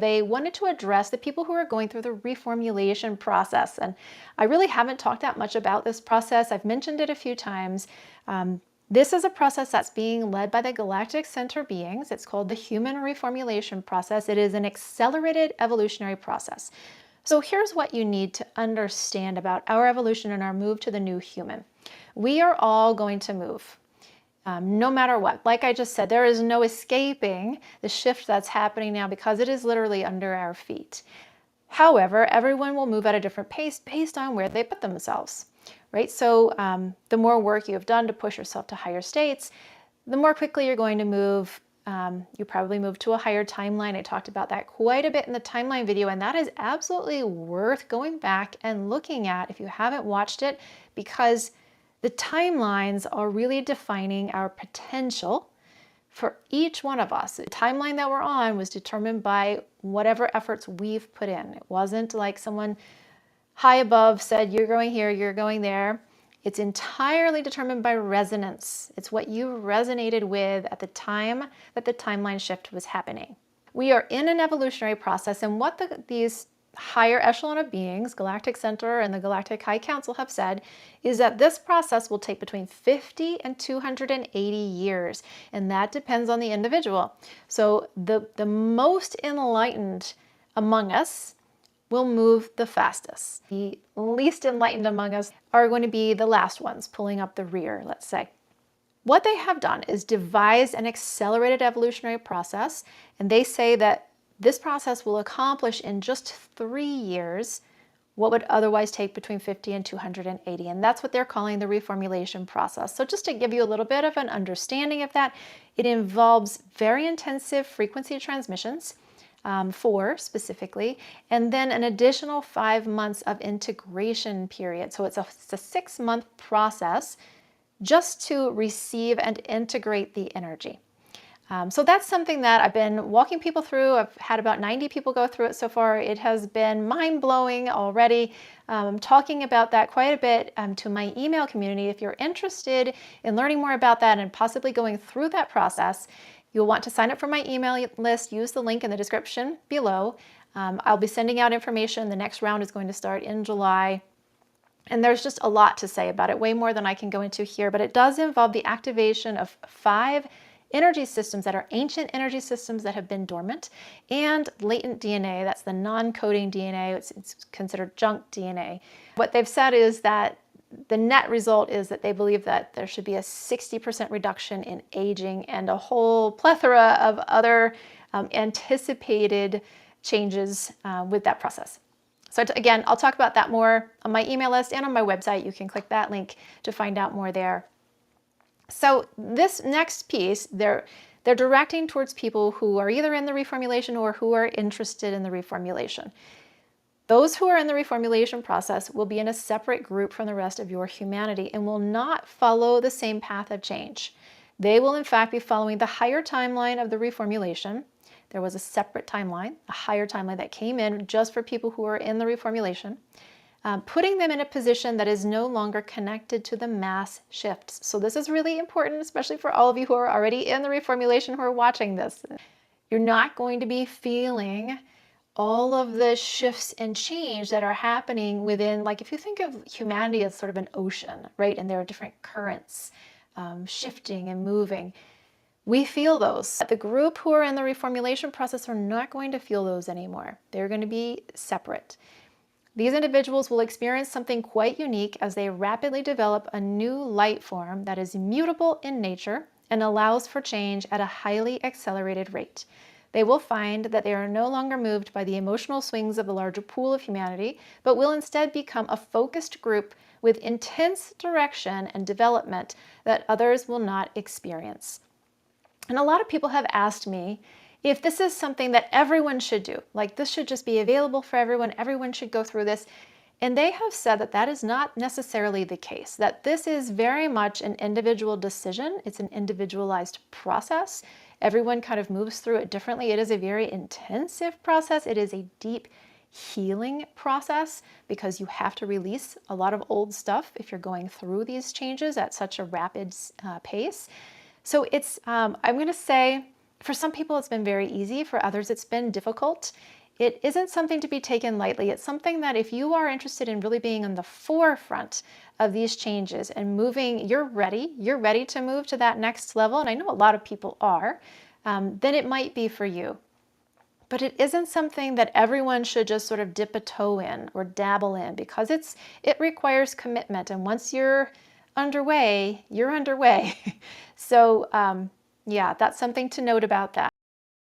They wanted to address the people who are going through the reformulation process. And I really haven't talked that much about this process. I've mentioned it a few times. This is a process that's being led by the Galactic Center beings. It's called the Human Reformulation process. It is an accelerated evolutionary process. So here's what you need to understand about our evolution and our move to the new human. We are all going to move. No matter what. Like I just said, there is no escaping the shift that's happening now because it is literally under our feet. However, everyone will move at a different pace based on where they put themselves, right? So the more work you have done to push yourself to higher states, the more quickly you're going to move. You probably move to a higher timeline. I talked about that quite a bit in the timeline video, and that is absolutely worth going back and looking at if you haven't watched it, because the timelines are really defining our potential for each one of us. The timeline that we're on was determined by whatever efforts we've put in. It wasn't like someone high above said, you're going here, you're going there. It's entirely determined by resonance. It's what you resonated with at the time that the timeline shift was happening. We are in an evolutionary process, and what these higher echelon of beings, Galactic Center and the Galactic High Council, have said is that this process will take between 50 and 280 years, and that depends on the individual. So the most enlightened among us will move the fastest. The least enlightened among us are going to be the last ones pulling up the rear, let's say. What they have done is devised an accelerated evolutionary process, and they say that this process will accomplish in just 3 years what would otherwise take between 50 and 280. And that's what they're calling the reformulation process. So just to give you a little bit of an understanding of that, it involves very intensive frequency transmissions, 4 specifically, and then an additional 5 months of integration period. So it's a 6-month process just to receive and integrate the energy. So that's something that I've been walking people through. I've had about 90 people go through it so far. It has been mind-blowing already. I'm talking about that quite a bit to my email community. If you're interested in learning more about that and possibly going through that process, you'll want to sign up for my email list. Use the link in the description below. I'll be sending out information. The next round is going to start in July. And there's just a lot to say about it, way more than I can go into here. But it does involve the activation of 5 energy systems that are ancient energy systems that have been dormant, and latent DNA, that's the non-coding DNA, it's considered junk DNA. What they've said is that the net result is that they believe that there should be a 60% reduction in aging and a whole plethora of other anticipated changes with that process. So again, I'll talk about that more on my email list and on my website. You can click that link to find out more there. So this next piece, they're directing towards people who are either in the reformulation or who are interested in the reformulation. Those who are in the reformulation process will be in a separate group from the rest of your humanity and will not follow the same path of change. They will in fact be following the higher timeline of the reformulation. There was a separate timeline, a higher timeline that came in just for people who are in the reformulation. Putting them in a position that is no longer connected to the mass shifts. So this is really important, especially for all of you who are already in the reformulation who are watching this. You're not going to be feeling all of the shifts and change that are happening within, like if you think of humanity as sort of an ocean, right? And there are different currents shifting and moving. We feel those. The group who are in the reformulation process are not going to feel those anymore. They're going to be separate. These individuals will experience something quite unique as they rapidly develop a new light form that is mutable in nature and allows for change at a highly accelerated rate. They will find that they are no longer moved by the emotional swings of the larger pool of humanity, but will instead become a focused group with intense direction and development that others will not experience. And a lot of people have asked me if this is something that everyone should do, like this should just be available for everyone should go through this. And they have said that that is not necessarily the case, that this is very much an individual decision. It's an individualized process. Everyone kind of moves through it differently. It is a very intensive process. It is a deep healing process because you have to release a lot of old stuff if you're going through these changes at such a rapid pace. So it's, I'm going to say, For some people, it's been very easy. For others, it's been difficult. It isn't something to be taken lightly. It's something that if you are interested in really being on the forefront of these changes and moving, you're ready to move to that next level. And I know a lot of people are, then it might be for you. But it isn't something that everyone should just sort of dip a toe in or dabble in, because it requires commitment. And once you're underway, you're underway. So yeah, that's something to note about that.